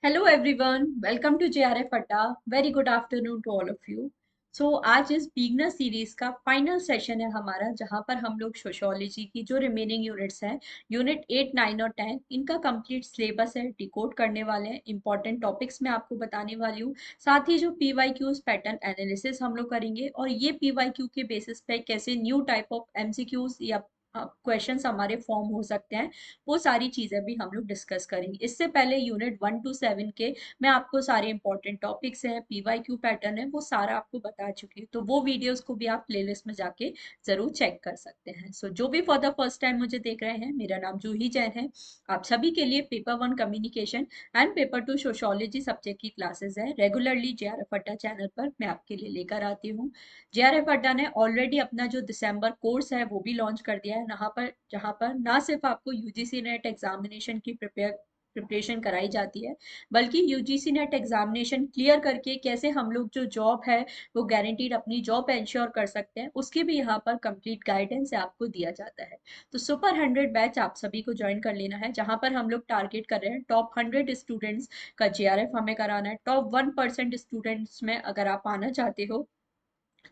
Hello everyone, welcome to JRF Adda. Very good afternoon to all of you. आज इस beginner series का final session है हमारा, जहां पर हम लोग सोशियोलॉजी की जो रिमेनिंग यूनिट्स हैं, यूनिट 8, 9 और 10, इनका कंप्लीट सिलेबस है डिकोड करने वाले हैं। इंपॉर्टेंट टॉपिक्स मैं आपको बताने वाली हूँ। साथ ही जो पीवाईक्यूज पैटर्न एनालिसिस हम लोग करेंगे, और ये पीवाईक्यू के बेसिस पे कैसे न्यू टाइप ऑफ एमसीक्यूज या क्वेश्चंस हमारे फॉर्म हो सकते हैं, वो सारी चीजें भी हम लोग डिस्कस करेंगे। इससे पहले यूनिट 1 to 7 के मैं आपको सारे इंपॉर्टेंट टॉपिक्स हैं, पीवाईक्यू पैटर्न है, वो सारा आपको बता चुकी हूँ। तो वो वीडियोस को भी आप प्लेलिस्ट में जाके जरूर चेक कर सकते हैं। जो भी फॉर द फर्स्ट टाइम मुझे देख रहे हैं, मेरा नाम जूही जैन है। आप सभी के लिए paper 1 communication and paper 2 sociology subject की क्लासेस है रेगुलरली जेआरएफ अड्डा चैनल पर मैं आपके लिए लेकर आती हूँ। जेआरएफ अड्डा ने ऑलरेडी अपना जो दिसंबर कोर्स है वो भी लॉन्च कर दिया है, जहाँ पर ना सिर्फ आपको यूजीसी नेट एग्जामिनेशन की प्रिपरेशन कराई जाती है, बल्कि यूजीसी नेट एग्जामिनेशन क्लियर करके कैसे हम लोग जो जॉब है वो गारंटीड अपनी जॉब इंश्योर कर सकते हैं, उसकी भी यहाँ पर कंप्लीट गाइडेंस आपको दिया जाता है। तो सुपर 100 बैच आप सभी को ज्वाइन कर लेना है, जहां पर हम लोग टारगेट कर रहे हैं टॉप 100 स्टूडेंट्स का जेआरएफ हमें कराना है। टॉप 1% स्टूडेंट्स में अगर आप आना चाहते हो,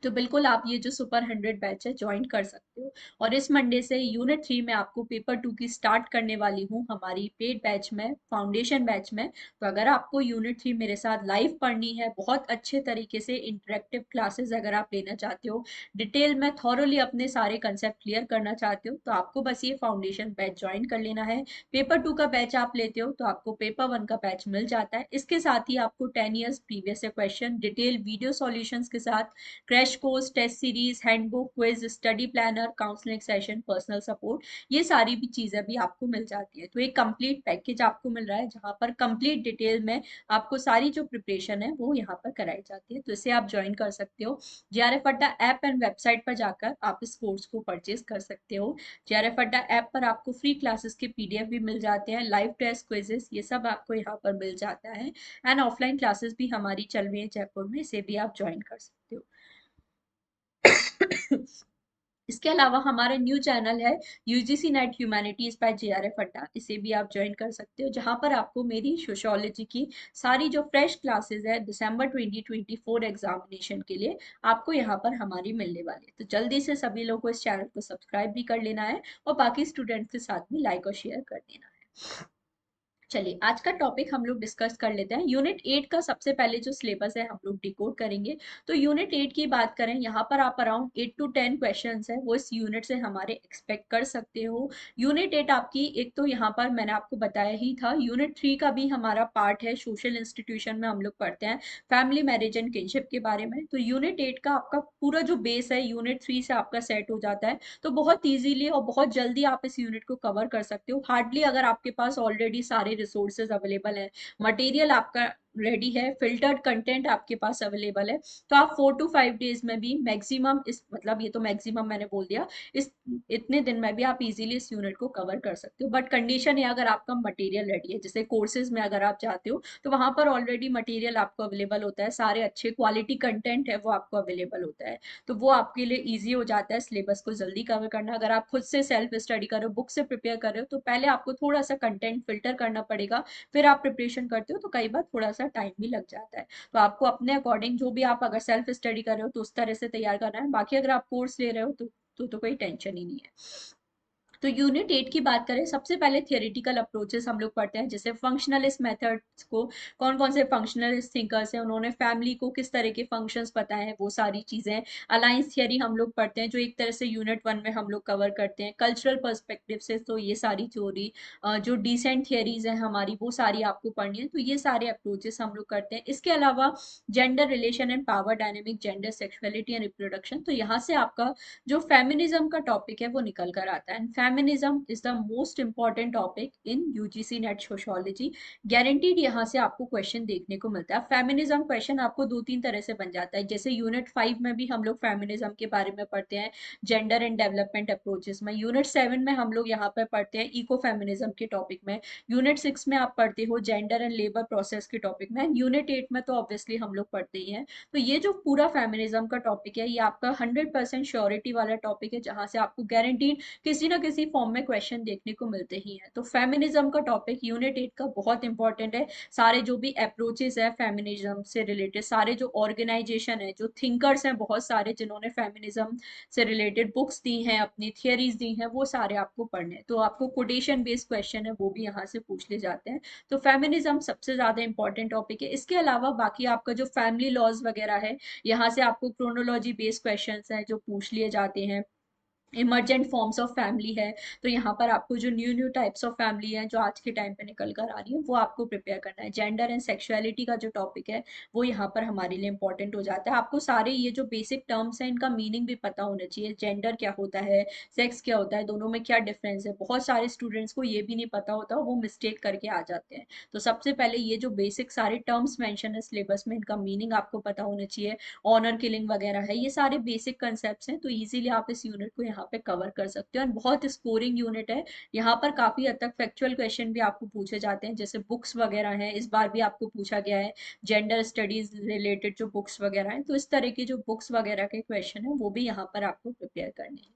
तो बिल्कुल आप ये जो सुपर 100 बैच है ज्वाइन कर सकते हो। और इस मंडे से यूनिट 3 में आपको पेपर 2 की स्टार्ट करने वाली हूँ हमारी पेड बैच में, फाउंडेशन बैच में। तो अगर आपको यूनिट 3 मेरे साथ लाइव पढ़नी है, बहुत अच्छे तरीके से इंटरेक्टिव क्लासेस अगर आप लेना चाहते हो, डिटेल में थॉरोली अपने सारे कंसेप्ट क्लियर करना चाहते हो, तो आपको बस ये फाउंडेशन बैच ज्वाइन कर लेना है। पेपर 2 का बैच आप लेते हो तो आपको पेपर 1 का बैच मिल जाता है। इसके साथ ही आपको 10 years previous question detail video solutions के साथ crash course, test series, handbook, quiz, study planner, counselling session, personal support, ये सारी भी चीजें भी आपको मिल जाती है। तो एक कंप्लीट पैकेज आपको मिल रहा है, जहां पर कंप्लीट डिटेल में आपको सारी जो प्रिपरेशन है वो यहाँ पर कराई जाती है। तो इसे आप ज्वाइन कर सकते हो। जेआरएफ अड्डा ऐप एंड वेबसाइट पर जाकर आप इस कोर्स को परचेज कर सकते हो। जेआरएफ अड्डा ऐप पर आपको फ्री क्लासेस के पीडीएफ भी मिल जाते हैं, लाइव टेस्ट, क्विजेस, ये सब आपको यहाँ पर मिल जाता है। एंड ऑफलाइन क्लासेस भी हमारी चल रही है जयपुर में, इसे भी आप ज्वाइन कर सकते हो। इसके अलावा हमारा न्यू चैनल है UGC NET humanities by JRF Adda, इसे भी आप ज्वाइन कर सकते हो, जहां पर आपको मेरी सोशियोलॉजी की सारी जो फ्रेश क्लासेस है दिसंबर 2024 एग्जामिनेशन के लिए, आपको यहाँ पर हमारी मिलने वाली है। तो जल्दी से सभी लोगों को इस चैनल को सब्सक्राइब भी कर लेना है, और बाकी स्टूडेंट्स के साथ भी लाइक और शेयर कर देना है। चलिए, आज का टॉपिक हम लोग डिस्कस कर लेते हैं। यूनिट 8 का सबसे पहले जो सिलेबस है हम लोग डिकोड करेंगे। तो यूनिट 8 की बात करें, यहाँ पर आप अराउंड 8 to 10 क्वेश्चंस है वो इस यूनिट से हमारे एक्सपेक्ट कर सकते हो। यूनिट 8 आपकी, एक तो यहाँ पर मैंने आपको बताया ही था, यूनिट 3 का भी हमारा पार्ट है। सोशल इंस्टीट्यूशन में हम लोग पढ़ते हैं फैमिली, मैरिज एंड किनशिप के बारे में। तो यूनिट 8 का आपका पूरा जो बेस है यूनिट 3 से आपका सेट हो जाता है। तो बहुत इजीली और बहुत जल्दी आप इस यूनिट को कवर कर सकते हो। हार्डली, अगर आपके पास ऑलरेडी सारे रिसोर्सेज अवेलेबल है, मटेरियल आपका रेडी है, फिल्टर्ड कंटेंट आपके पास अवेलेबल है, तो आप 4 to 5 डेज में भी मैक्सिमम, इस मतलब ये तो मैक्सिमम मैंने बोल दिया, इस इतने दिन में भी आप इजीली इस यूनिट को कवर कर सकते हो। बट कंडीशन है अगर आपका मटेरियल रेडी है, जैसे कोर्सेज में अगर आप जाते हो तो वहां पर ऑलरेडी मटेरियल आपको अवेलेबल होता है, सारे अच्छे क्वालिटी कंटेंट है वो आपको अवेलेबल होता है। तो वो आपके लिए ईजी हो जाता है सिलेबस को जल्दी कवर करना। अगर आप खुद से सेल्फ स्टडी कर रहे हो, बुक से प्रिपेयर कर रहे हो, तो पहले आपको थोड़ा सा कंटेंट फिल्टर करना पड़ेगा, फिर आप प्रिपरेशन करते हो, तो कई बार थोड़ा सा टाइम भी लग जाता है। तो आपको अपने अकॉर्डिंग, जो भी आप अगर सेल्फ स्टडी कर रहे हो तो उस तरह से तैयार करना है। बाकी अगर आप कोर्स ले रहे हो तो कोई टेंशन ही नहीं है। तो यूनिट 8 की बात करें, सबसे पहले थियोरिटिकल अप्रोचेस हम लोग पढ़ते हैं, जैसे फंक्शनलिस्ट मेथड्स को, कौन कौन से फंक्शनलिस्ट थिंकर्स हैं, उन्होंने फैमिली को किस तरह के फंक्शंस बताए हैं, वो सारी चीजें। अलायंस थियरी हम लोग पढ़ते हैं, जो एक तरह से यूनिट 1 में हम लोग कवर करते हैं। कल्चरल पर्सपेक्टिव से तो ये सारी थ्योरी, जो डिसेंट थियरीज हैं हमारी, वो सारी आपको पढ़नी है। तो ये सारे अप्रोचेस हम लोग करते हैं। इसके अलावा gender relation and power dynamic, gender sexuality and reproduction, तो यहाँ से आपका जो फेमिनिज्म का टॉपिक है वो निकल कर आता है। And feminism is the most important topic in UGC net sociology. Guaranteed यहाँ से आपको क्वेश्चन देखने को मिलता है। फेमिनिज्म क्वेश्चन आपको 2-3 तरह से बन जाता है, जैसे यूनिट 5 में भी हम लोग फेमिनिज्म के बारे में पढ़ते हैं, जेंडर एंड डेवलपमेंट अप्रोचेस में। यूनिट 7 में हम लोग यहाँ पर पढ़ते हैं इको फेमिनिज्म के टॉपिक में। यूनिट 6 में आप पढ़ते हो जेंडर एंड लेबर प्रोसेस के टॉपिक में। यूनिट 8 में तो ऑब्वियसली हम लोग पढ़ते ही हैं। तो ये जो पूरा फेमिनिज्म का टॉपिक है, ये आपका 100% श्योरिटी वाला टॉपिक है, जहां से आपको गारंटीड किसी ना किसी किसी फॉर्म में क्वेश्चन देखने को मिलते ही हैं। तो फेमिनिज्म का टॉपिक यूनिट 8 का बहुत इंपॉर्टेंट है। सारे जो भी अप्रोचेस है फेमिनिज्म से रिलेटेड, सारे जो ऑर्गेनाइजेशन है, जो थिंकर्स हैं बहुत सारे जिन्होंने फेमिनिज्म से रिलेटेड बुक्स दी हैं, अपनी थियरीज दी हैं, वो सारे आपको पढ़ने हैं। तो आपको कोटेशन बेस्ड क्वेश्चन है वो भी यहाँ से पूछ ले जाते हैं। तो फेमिनिज्म सबसे ज्यादा इंपॉर्टेंट टॉपिक है। इसके अलावा बाकी आपका जो फैमिली लॉज वगैरह है, यहाँ से आपको क्रोनोलॉजी बेस्ड क्वेश्चंस हैं जो पूछ लिए जाते हैं। इमरजेंट फॉर्म्स ऑफ फैमिली है, तो यहाँ पर आपको जो new new types of family है जो आज के टाइम पे निकल कर आ रही है वो आपको प्रिपेयर करना है। जेंडर एंड सेक्सुअलिटी का जो टॉपिक है वो यहाँ पर हमारे लिए इंपॉर्टेंट हो जाता है। आपको सारे ये जो बेसिक टर्म्स हैं इनका मीनिंग भी पता होना चाहिए। जेंडर क्या होता है, सेक्स क्या होता है, दोनों में क्या डिफरेंस है। बहुत सारे स्टूडेंट्स को ये भी नहीं पता होता, वो मिस्टेक करके आ जाते हैं। तो सबसे पहले ये जो बेसिक सारे टर्म्स मेंशन है सिलेबस में, इनका मीनिंग आपको पता होना चाहिए। ऑनर किलिंग वगैरह है, ये सारे बेसिक कंसेप्ट हैं, तो इजीली आप इस यूनिट को यहाँ पे कवर कर सकते हो। और बहुत स्कोरिंग यूनिट है, यहाँ पर काफी हद तक फैक्चुअल क्वेश्चन भी आपको पूछे जाते हैं, जैसे बुक्स वगैरह हैं, इस बार भी आपको पूछा गया है जेंडर स्टडीज रिलेटेड जो बुक्स वगैरह हैं, तो इस तरह की जो बुक्स वगैरह के क्वेश्चन है वो भी यहाँ पर आपको प्रिपेयर करने हैं।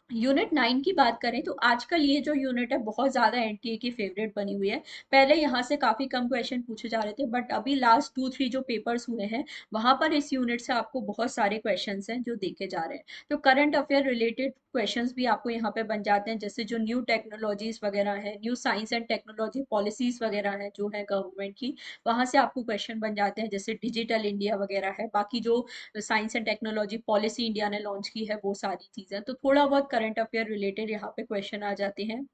यूनिट 9 की बात करें तो आजकल ये जो यूनिट है बहुत ज्यादा एनटीए की फेवरेट बनी हुई है। पहले यहाँ से काफी कम क्वेश्चन पूछे जा रहे थे, बट अभी लास्ट 2-3 जो पेपर्स हुए हैं वहां पर इस यूनिट से आपको बहुत सारे क्वेश्चंस हैं जो देखे जा रहे हैं। तो करंट अफेयर रिलेटेड क्वेश्चंस भी आपको यहाँ पे बन जाते हैं, जैसे जो न्यू टेक्नोलॉजीज वगैरह है, new science and technology policies वगैरह है जो है गवर्नमेंट की, वहां से आपको क्वेश्चन बन जाते हैं, जैसे डिजिटल इंडिया वगैरह है। बाकी जो science and technology policy India ने लॉन्च की है वो सारी चीजें, तो थोड़ा बहुत करंट अफेयर रिलेटेड यहाँ पे क्वेश्चन आ जाते हैं।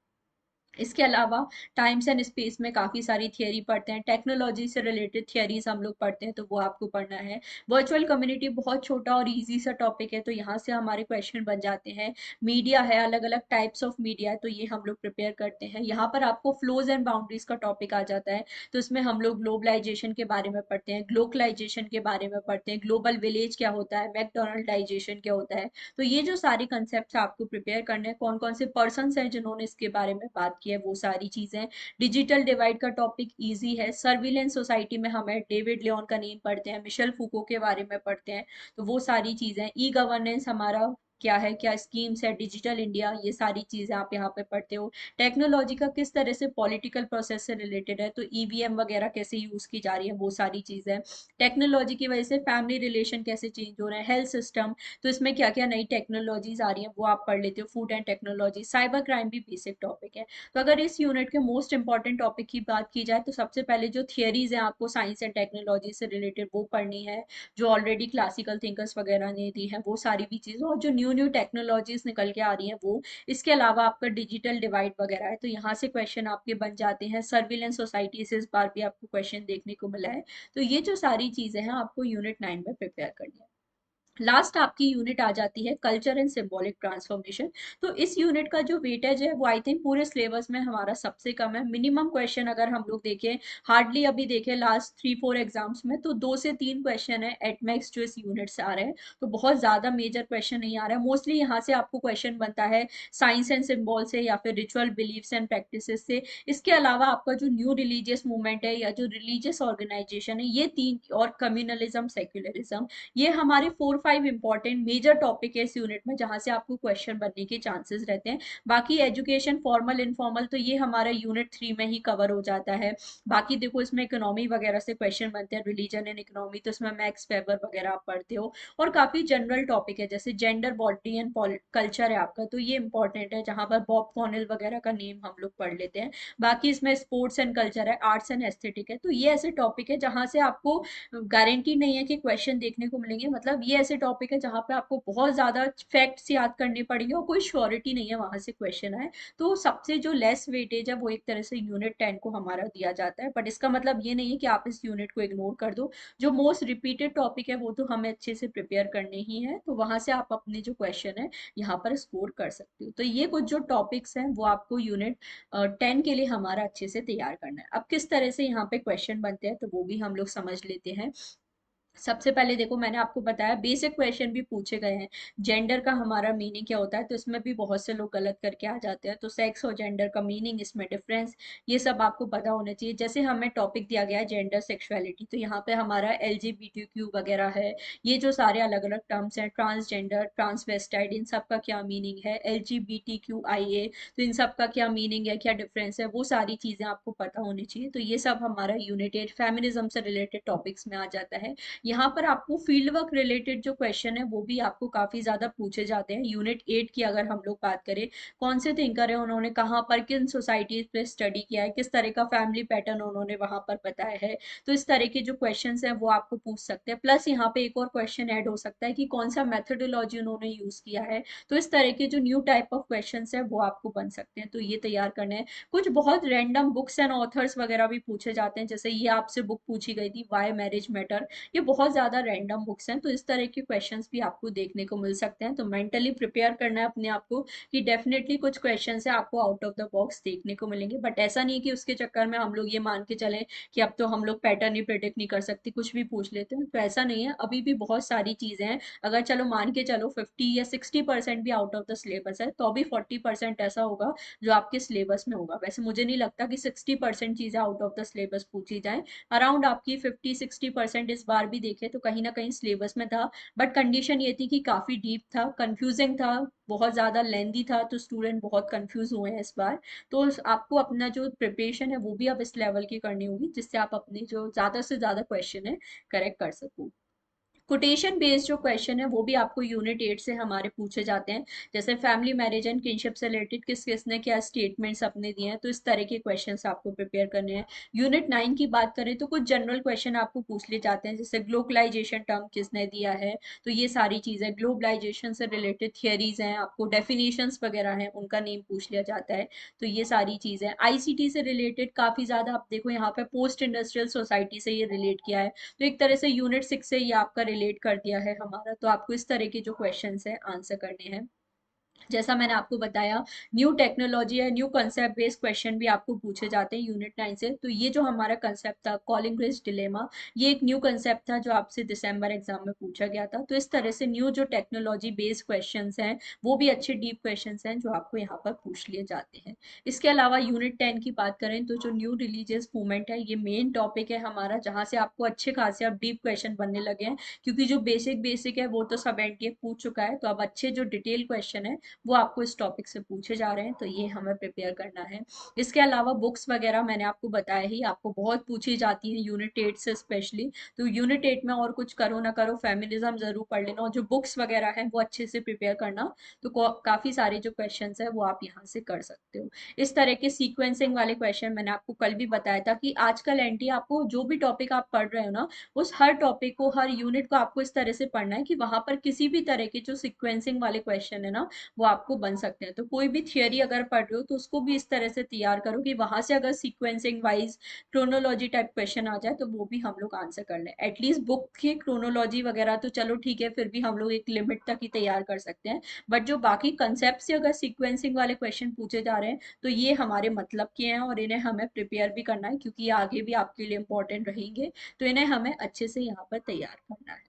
इसके अलावा टाइम्स एंड स्पेस में काफी सारी थियरी पढ़ते हैं, टेक्नोलॉजी से रिलेटेड थियरीज हम लोग पढ़ते हैं, तो वो आपको पढ़ना है। वर्चुअल कम्युनिटी बहुत छोटा और इजी सा टॉपिक है, तो यहाँ से हमारे क्वेश्चन बन जाते हैं। मीडिया है, अलग अलग टाइप्स ऑफ मीडिया है, तो ये हम लोग प्रिपेयर करते हैं। यहाँ पर आपको फ्लोज एंड बाउंड्रीज का टॉपिक आ जाता है, तो इसमें हम लोग ग्लोबलाइजेशन के बारे में पढ़ते हैं, ग्लोकलाइजेशन के बारे में पढ़ते हैं, ग्लोबल विलेज क्या होता है, मैकडोनल्डाइजेशन क्या होता है। तो ये जो सारे कंसेप्ट आपको प्रिपेयर करने हैं, कौन कौन से पर्सन हैं जिन्होंने इसके बारे में बात की है, वो सारी चीजें। डिजिटल डिवाइड का टॉपिक इजी है। सर्विलेंस सोसाइटी में हमें डेविड लियोन का नेम पढ़ते हैं, मिशेल फूको के बारे में पढ़ते हैं, तो वो सारी चीजें। ई गवर्नेंस हमारा क्या है, क्या स्कीम्स है, डिजिटल इंडिया, ये सारी चीजें आप यहाँ पे पढ़ते हो। टेक्नोलॉजी का किस तरह से पॉलिटिकल प्रोसेस से रिलेटेड है, तो ईवीएम वगैरह कैसे यूज की जा रही है, वो सारी चीजें। टेक्नोलॉजी की वजह से फैमिली रिलेशन कैसे चेंज हो रहे हैं, हेल्थ सिस्टम, तो इसमें क्या क्या नई टेक्नोलॉजीज आ रही हैं वो आप पढ़ लेते हो। Food and technology, cyber crime भी बेसिक टॉपिक है। तो अगर इस यूनिट के मोस्ट इंपॉर्टेंट टॉपिक की बात की जाए तो सबसे पहले जो थियरीज हैं आपको साइंस एंड टेक्नोलॉजी से रिलेटेड वो पढ़नी है, जो ऑलरेडी क्लासिकल थिंकर्स वगैरह ने दी है वो सारी भी चीजें, और जो न्यू न्यू टेक्नोलॉजीज निकल के आ रही हैं वो। इसके अलावा आपका डिजिटल डिवाइड वगैरह है, तो यहाँ से क्वेश्चन आपके बन जाते हैं। सर्विलेंस सोसाइटी से इस बार भी आपको क्वेश्चन देखने को मिला है। तो ये जो सारी चीजें हैं आपको यूनिट 9 में प्रिपेयर करनी है। लास्ट आपकी यूनिट आ जाती है कल्चर एंड सिंबॉलिक ट्रांसफॉर्मेशन। तो इस यूनिट का जो वेटेज है वो आई थिंक पूरे सिलेबस में हमारा सबसे कम है। मिनिमम क्वेश्चन अगर हम लोग देखें, हार्डली अभी देखें लास्ट 3-4 एग्जाम्स में तो 2 से 3 क्वेश्चन है एट मैक्स जो इस यूनिट से आ रहे हैं। तो बहुत ज्यादा मेजर क्वेश्चन नहीं आ रहा है। मोस्टली यहाँ से आपको क्वेश्चन बनता है साइंस एंड सिंबल से या फिर रिचुअल बिलीफ्स एंड प्रैक्टिसेस से। इसके अलावा आपका जो न्यू रिलीजियस मूवमेंट है या जो रिलीजियस ऑर्गेनाइजेशन है, ये तीन, और कम्युनलिज्म सेक्युलरिज्म, ये हमारे 4-5 इंपॉर्टेंट मेजर टॉपिक है इस यूनिट में जहां से आपको क्वेश्चन बनने के चांसेस रहते हैं। बाकी एजुकेशन फॉर्मल इनफॉर्मल तो ये हमारा यूनिट 3 में ही कवर हो जाता है। बाकी देखो इसमें इकोनॉमी वगैरह से क्वेश्चन बनते हैं, रिलीजन एंड इकोनॉमी, तो इसमें मैक्स वेबर वगैरह आप पढ़ते हो। और काफी जनरल टॉपिक है, जैसे जेंडर बॉडी एंड कल्चर है आपका, तो ये इंपॉर्टेंट है, जहां पर बॉब कॉनेल वगैरह का नेम हम लोग पढ़ लेते हैं। बाकी इसमें स्पोर्ट्स एंड कल्चर है, आर्ट्स एंड एस्थेटिक है, तो ये ऐसे टॉपिक है जहां से आपको गारंटी नहीं है कि क्वेश्चन देखने को मिलेंगे। मतलब ये ऐसे टॉपिक है जहाँ पे आपको बहुत ज्यादा फैक्ट्स याद करने पड़ेंगे और कोई श्योरिटी नहीं है वहां से क्वेश्चन आए। तो सबसे जो लेस वेटेज है वो एक तरह से यूनिट 10 को हमारा दिया जाता है, बट इसका मतलब ये नहीं है कि आप इस यूनिट को इग्नोर कर दो। जो मोस्ट रिपीटेड टॉपिक है वो तो हमें अच्छे से प्रिपेयर करने ही है, तो वहां से आप अपने जो क्वेश्चन है यहाँ पर स्कोर कर सकते हो। तो ये कुछ जो टॉपिक्स हैं वो आपको यूनिट 10 के लिए हमारा अच्छे से तैयार करना है। अब किस तरह से यहाँ पे क्वेश्चन बनते हैं तो वो भी हम लोग समझ लेते हैं। सबसे पहले देखो, मैंने आपको बताया बेसिक क्वेश्चन भी पूछे गए हैं। जेंडर का हमारा मीनिंग क्या होता है, तो इसमें भी बहुत से लोग गलत करके आ जाते हैं। तो सेक्स और जेंडर का मीनिंग, इसमें डिफरेंस, ये सब आपको पता होना चाहिए। जैसे हमें टॉपिक दिया गया है जेंडर सेक्सुअलिटी, तो यहाँ पे हमारा LGBTQ वगैरह है। ये जो सारे अलग अलग टर्म्स हैं, ट्रांसजेंडर, ट्रांसवेस्टाइड, इन सब का क्या मीनिंग है, LGBTQIA, तो इन सब का क्या मीनिंग है, क्या डिफरेंस है, वो सारी चीजें आपको पता होनी चाहिए। तो ये सब हमारा यूनिट 8 फेमिनिज्म से रिलेटेड टॉपिक्स में आ जाता है। यहाँ पर आपको फील्ड वर्क रिलेटेड जो क्वेश्चन है वो भी आपको काफी ज्यादा पूछे जाते हैं। यूनिट 8 की अगर हम लोग बात करें, कौन से थिंकर है, उन्होंने कहाँ पर किन सोसाइटीज पे स्टडी किया है, किस तरह का फैमिली पैटर्न उन्होंने वहां पर बताया है, तो इस तरह के जो क्वेश्चन हैं वो आपको पूछ सकते हैं। प्लस यहाँ पे एक और क्वेश्चन ऐड हो सकता है कि कौन सा मेथोडोलॉजी उन्होंने यूज किया है। तो इस तरह के जो न्यू टाइप ऑफ क्वेश्चन है वो आपको बन सकते हैं, तो ये तैयार करने हैं। कुछ बहुत रैंडम बुक्स एंड ऑथर्स वगैरह भी पूछे जाते हैं, जैसे ये आपसे बुक पूछी गई थी, वाई मैरिज मैटर। ये बहुत ज्यादा रैंडम बुक्स हैं, तो इस तरह के क्वेश्चंस भी आपको देखने को मिल सकते हैं। तो मेंटली प्रिपेयर करना है अपने आप को कि डेफिनेटली कुछ क्वेश्चंस है आपको आउट ऑफ द बॉक्स देखने को मिलेंगे। बट ऐसा नहीं कि उसके चक्कर में हम लोग ये मान के चलें कि अब तो हम लोग पैटर्न ही प्रिडिक्ट नहीं कर सकते, कुछ भी पूछ लेते हैं, तो ऐसा नहीं है। अभी भी बहुत सारी चीजें हैं। अगर चलो मान के चलो 50 या 60% भी आउट ऑफ द सिलेबस है, तो अभी 40% ऐसा होगा जो आपके सिलेबस में होगा। वैसे मुझे नहीं लगता कि 60% चीजें आउट ऑफ द सिलेबस पूछी जाए। अराउंड आपकी 50-60% इस बार भी देखे तो कहीं ना कहीं सिलेबस में था। बट कंडीशन ये थी कि काफी डीप था, कंफ्यूजिंग था, बहुत ज्यादा लेंदी था, तो स्टूडेंट बहुत कंफ्यूज हुए हैं इस बार। तो आपको अपना जो प्रिपरेशन है वो भी अब इस लेवल की करनी होगी, जिससे आप अपनी जो ज्यादा से ज्यादा क्वेश्चन है करेक्ट कर सको। कोटेशन बेस्ड जो क्वेश्चन है वो भी आपको यूनिट 8 से हमारे पूछे जाते हैं। जैसे फैमिली मैरिज एंड किनशिप से रिलेटेड किस किसने क्या स्टेटमेंट्स अपने दिए हैं, तो इस तरह के क्वेश्चंस आपको प्रिपेयर करने हैं। यूनिट 9 की बात करें तो कुछ जनरल क्वेश्चन आपको पूछ लिए जाते हैं, जैसे ग्लोबलाइजेशन टर्म किसने दिया है, तो ये सारी चीजें ग्लोबलाइजेशन से रिलेटेड थियरीज हैं, आपको डेफिनेशंस वगैरह हैं उनका नेम पूछ लिया जाता है। तो ये सारी चीजें आईसीटी से रिलेटेड काफी ज्यादा, आप देखो यहाँ पे पोस्ट इंडस्ट्रियल सोसाइटी से ये रिलेट किया है, तो एक तरह से यूनिट 6 से ये आपका रिलेट कर दिया है हमारा। तो आपको इस तरह के जो क्वेश्चंस है आंसर करने हैं। जैसा मैंने आपको बताया, न्यू टेक्नोलॉजी या न्यू कंसेप्ट बेस्ड क्वेश्चन भी आपको पूछे जाते हैं यूनिट 9 से। तो ये जो हमारा कंसेप्ट था कॉलिंग ग्रेस डिलेमा, ये एक न्यू कंसेप्ट था जो आपसे दिसंबर एग्जाम में पूछा गया था। तो इस तरह से न्यू जो टेक्नोलॉजी बेस्ड क्वेश्चंस हैं वो भी अच्छे डीप क्वेश्चंस हैं जो आपको यहाँ पर पूछ लिए जाते हैं। इसके अलावा यूनिट 10 की बात करें तो जो न्यू रिलीजियस मूवमेंट है, ये मेन टॉपिक है हमारा, जहाँ से आपको अच्छे खासे अब डीप क्वेश्चन बनने लगे हैं। क्योंकि जो बेसिक बेसिक है वो तो सब एनटीए पूछ चुका है, तो अब अच्छे जो डिटेल क्वेश्चन है वो आपको इस टॉपिक से पूछे जा रहे हैं, तो ये हमें प्रिपेयर करना है। इसके अलावा बुक्स वगैरह मैंने आपको बताया ही, आपको बहुत पूछी जाती है यूनिट 8 से स्पेशली। तो यूनिट 8 में और कुछ करो ना करो फेमिनिज्म जरूर पढ़ लेना, और जो बुक्स वगैरह है वो अच्छे से प्रिपेयर करना। तो काफी सारे जो क्वेश्चन है वो आप यहाँ से कर सकते हो। इस तरह के सीक्वेंसिंग वाले क्वेश्चन मैंने आपको कल भी बताया था कि आजकल एनटी आपको जो भी टॉपिक आप पढ़ रहे हो ना, उस हर टॉपिक को, हर यूनिट को आपको इस तरह से पढ़ना है कि वहां पर किसी भी तरह के जो सीक्वेंसिंग वाले क्वेश्चन है ना, वो आपको बन सकते हैं। तो कोई भी थियरी अगर पढ़ रहे हो तो उसको भी इस तरह से तैयार करो कि वहां से अगर sequencing wise chronology type question आ जाए तो वो भी हम लोग आंसर कर लें। एटलीस्ट बुक की क्रोनोलॉजी वगैरह तो चलो ठीक है, फिर भी हम लोग एक लिमिट तक ही तैयार कर सकते हैं। बट जो बाकी कंसेप्ट से अगर सीक्वेंसिंग वाले क्वेश्चन पूछे जा रहे हैं, तो ये हमारे मतलब के हैं और इन्हें हमें प्रिपेयर भी करना है, क्योंकि ये आगे भी आपके लिए इंपॉर्टेंट रहेंगे। तो इन्हें हमें अच्छे से यहाँ पर तैयार करना है।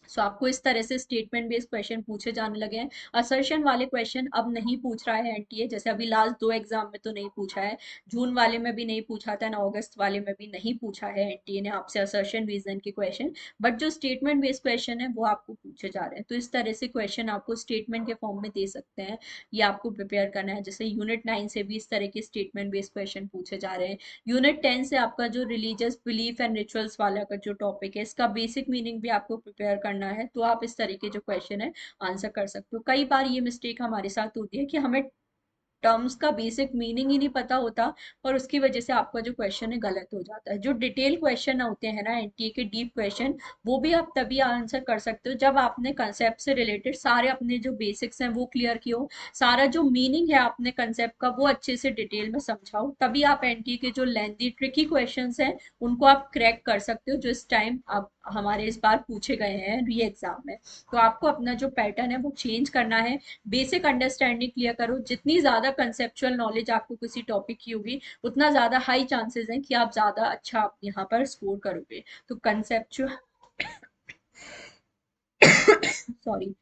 सो आपको इस तरह से स्टेटमेंट बेस्ड क्वेश्चन पूछे जाने लगे हैं। असर्शन वाले क्वेश्चन अब नहीं पूछ रहा है एनटीए, जैसे अभी लास्ट 2 एग्जाम में तो नहीं पूछा है, जून वाले में भी नहीं पूछा था ना, अगस्त वाले में भी नहीं पूछा है एनटीए ने आपसे असर्शन रीजन के क्वेश्चन। बट जो स्टेटमेंट बेस्ड क्वेश्चन है वो आपको पूछे जा रहे हैं, तो इस तरह से क्वेश्चन आपको स्टेटमेंट के फॉर्म में दे सकते हैं। ये आपको प्रिपेयर करना है। जैसे यूनिट 9 से भी इस तरह के स्टेटमेंट बेस्ड क्वेश्चन पूछे जा रहे हैं। यूनिट 10 से आपका जो रिलीजियस बिलीफ एंड रिचुअल्स वाला का जो टॉपिक है, इसका बेसिक मीनिंग भी आपको प्रिपेयर करना है। तो आप इस तरीके जो क्वेश्चन है आंसर कर सकते हो। कई बार ये मिस्टेक हमारे साथ होती है कि हमें टर्म्स का बेसिक मीनिंग ही नहीं पता होता, और उसकी वजह से आपका जो क्वेश्चन है गलत हो जाता है। जो डिटेल क्वेश्चन होते हैं ना एनटीए के डीप क्वेश्चन, वो भी आप तभी आंसर कर सकते हो जब आपने कंसेप्ट से रिलेटेड सारे अपने जो बेसिक्स हैं वो क्लियर किए हो, सारा जो मीनिंग है आपने कंसेप्ट का वो अच्छे से डिटेल में समझाओ, तभी आप एनटीए के जो लेंदी ट्रिकी क्वेश्चंस हैं उनको आप क्रैक कर सकते हो, जो इस टाइम आप हमारे इस बार पूछे गए हैं री एग्जाम में। तो आपको अपना जो पैटर्न है वो चेंज करना है। बेसिक अंडरस्टैंडिंग क्लियर करो। जितनी ज्यादा कंसेप्चुअल नॉलेज आपको किसी टॉपिक की होगी, उतना ज्यादा हाई चांसेस हैं कि आप ज्यादा अच्छा यहाँ पर स्कोर करोगे। तो कंसेप्चुअल सॉरी,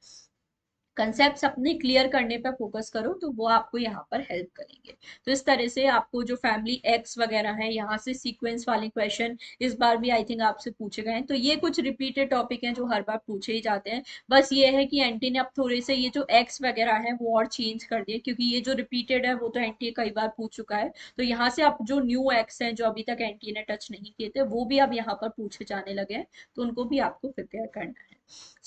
कंसेप्ट्स अपने क्लियर करने पे फोकस करो तो वो आपको यहाँ पर हेल्प करेंगे। तो इस तरह से आपको जो फैमिली एक्स वगैरह है, यहाँ से सीक्वेंस वाले क्वेश्चन इस बार भी आई थिंक आपसे पूछे गए हैं। तो ये कुछ रिपीटेड टॉपिक हैं जो हर बार पूछे ही जाते हैं। बस ये है कि एनटी ने अब थोड़े से ये जो एक्स वगैरह है वो और चेंज कर दिए, क्योंकि ये जो रिपीटेड है वो तो एनटी कई बार पूछ चुका है। तो यहाँ से अब जो न्यू एक्स हैं जो अभी तक एनटी ने टच नहीं किए थे वो भी अब यहाँ पर पूछे जाने लगे हैं, तो उनको भी आपको प्रिपेयर करना है।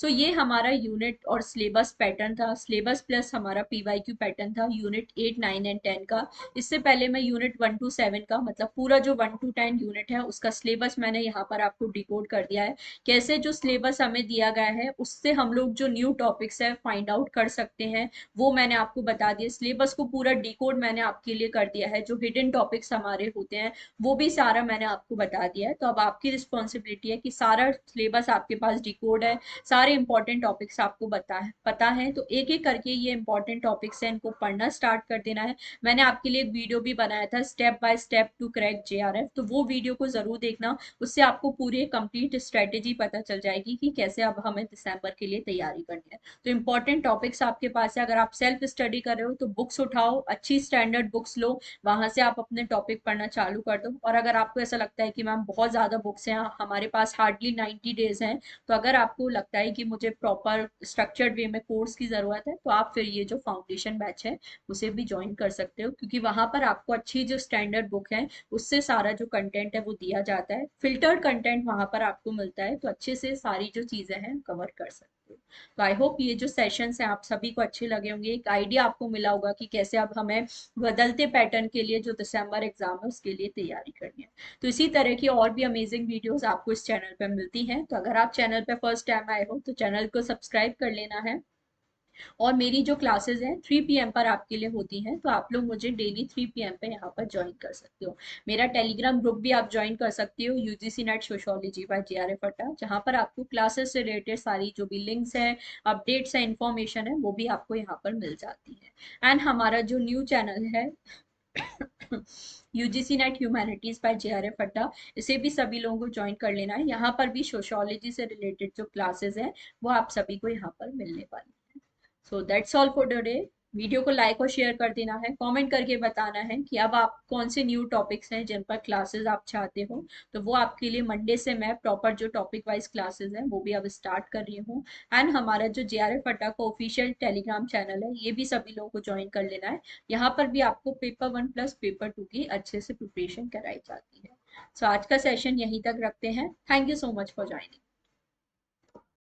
ये हमारा यूनिट और सिलेबस पैटर्न था, सिलेबस प्लस हमारा पीवाईक्यू पैटर्न था यूनिट 8, 9 एंड 10 का। इससे पहले मैं यूनिट 1 to 7 का, मतलब पूरा जो 1 to 10 यूनिट है उसका सिलेबस मैंने यहाँ पर आपको डिकोड कर दिया है। कैसे जो सिलेबस हमें दिया गया है उससे हम लोग जो न्यू टॉपिक्स है फाइंड आउट कर सकते हैं, वो मैंने आपको बता दिया। सिलेबस को पूरा डिकोड मैंने आपके लिए कर दिया है। जो हिडन टॉपिक्स हमारे होते हैं वो भी सारा मैंने आपको बता दिया है। तो अब आपकी रिस्पॉन्सिबिलिटी है कि सारा सिलेबस आपके पास डिकोड है, सारे इंपॉर्टेंट टॉपिक्स आपको पता है, तो एक एक करके ये इंपॉर्टेंट टॉपिक्स हैं इनको पढ़ना स्टार्ट कर देना है। मैंने आपके लिए एक वीडियो भी बनाया था step by step to crack JRF, तो वो वीडियो को जरूर देखना। उससे आपको पूरी कंप्लीट स्ट्रेटेजी पता चल जाएगी कि कैसे अब हमें दिसंबर के लिए तैयारी करनी है। तो इंपॉर्टेंट टॉपिक्स आपके पास है। अगर आप सेल्फ स्टडी कर रहे हो तो बुक्स उठाओ, अच्छी स्टैंडर्ड बुक्स लो, वहां से आप अपने टॉपिक पढ़ना चालू कर दो। और अगर आपको ऐसा लगता है कि मैम बहुत ज्यादा बुक्स हैं, हमारे पास हार्डली 90 डेज हैं, तो अगर आपको लगता है कि मुझे प्रॉपर स्ट्रक्चर्ड वे में कोर्स की ज़रूरत है, तो आप फिर ये जो फाउंडेशन बैच है उसे भी ज्वाइन कर सकते हो, क्योंकि वहां पर आपको अच्छी जो स्टैंडर्ड बुक है उससे सारा जो कंटेंट है वो दिया जाता है, फिल्टर्ड कंटेंट वहां पर आपको मिलता है, तो अच्छे से सारी जो चीज़ें हैं कवर कर सकते हो। तो आई होप ये जो सेशंस हैं आप सभी को अच्छे लगे होंगे, एक आइडिया आपको मिला होगा कि कैसे अब हमें बदलते पैटर्न के लिए जो दिसंबर एग्जाम है उसके लिए तैयारी करनी है। तो इसी तरह की और भी अमेजिंग वीडियोस आपको इस चैनल पर मिलती हैं। तो अगर आप चैनल पर फर्स्ट टाइम आए हो तो चैनल को सब्सक्राइब कर लेना है। और मेरी जो क्लासेस हैं 3 PM पर आपके लिए होती हैं, तो आप लोग मुझे डेली 3 PM पे यहाँ पर ज्वाइन कर सकते हो। मेरा टेलीग्राम ग्रुप भी आप ज्वाइन कर सकते हो, UGC NET sociology by JRF Adda, जहाँ पर आपको क्लासेस से रिलेटेड सारी जो भी लिंक्स हैं, अपडेट्स हैं, इंफॉर्मेशन है, वो भी आपको यहाँ पर मिल जाती है। एंड हमारा जो न्यू चैनल है UGC NET humanities by JRF Adda, इसे भी सभी लोगों को ज्वाइन कर लेना है। यहाँ पर भी सोशोलॉजी से रिलेटेड जो क्लासेस हैं वो आप सभी को यहाँ पर मिलने वाली है। So that's all for today. Video को लाइक और शेयर कर देना है, कमेंट करके बताना है कि अब आप कौन से न्यू टॉपिक्स हैं जिन पर क्लासेस आप चाहते हो, तो वो आपके लिए मंडे से मैं प्रॉपर जो टॉपिक वाइज क्लासेस हैं वो भी अब स्टार्ट कर रही हूँ। एंड हमारा जो जेआरएफ अड्डा का ऑफिशियल टेलीग्राम चैनल है ये भी सभी लोगों को ज्वाइन कर लेना है। यहाँ पर भी आपको पेपर 1 प्लस पेपर 2 की अच्छे से प्रिपरेशन कराई जाती है। सो आज का सेशन यहीं तक रखते हैं। Thank you so much for joining.